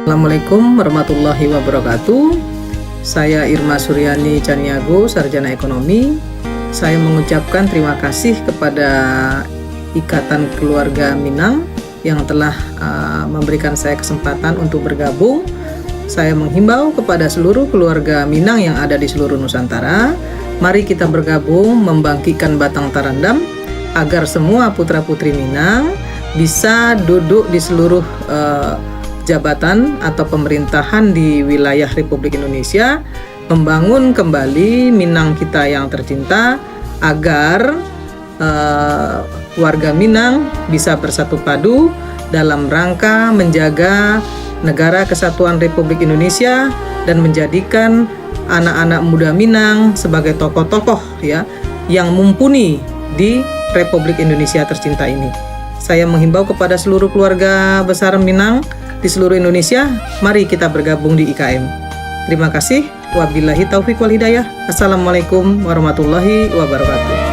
Assalamualaikum warahmatullahi wabarakatuh. Saya Irma Suryani Caniago, Sarjana Ekonomi. Saya mengucapkan terima kasih kepada Ikatan Keluarga Minang yang telah memberikan saya kesempatan untuk bergabung. Saya menghimbau kepada seluruh keluarga Minang yang ada di seluruh Nusantara, mari kita bergabung membangkitkan Batang Tarandam agar semua putra-putri Minang bisa duduk di seluruh jabatan atau pemerintahan di wilayah Republik Indonesia, membangun kembali Minang kita yang tercinta agar warga Minang bisa bersatu padu dalam rangka menjaga negara kesatuan Republik Indonesia dan menjadikan anak-anak muda Minang sebagai tokoh-tokoh yang mumpuni di Republik Indonesia tercinta ini. Saya menghimbau kepada seluruh keluarga besar Minang di seluruh Indonesia, mari kita bergabung di IKM. Terima kasih. Wabillahi taufiq wal hidayah. Assalamualaikum warahmatullahi wabarakatuh.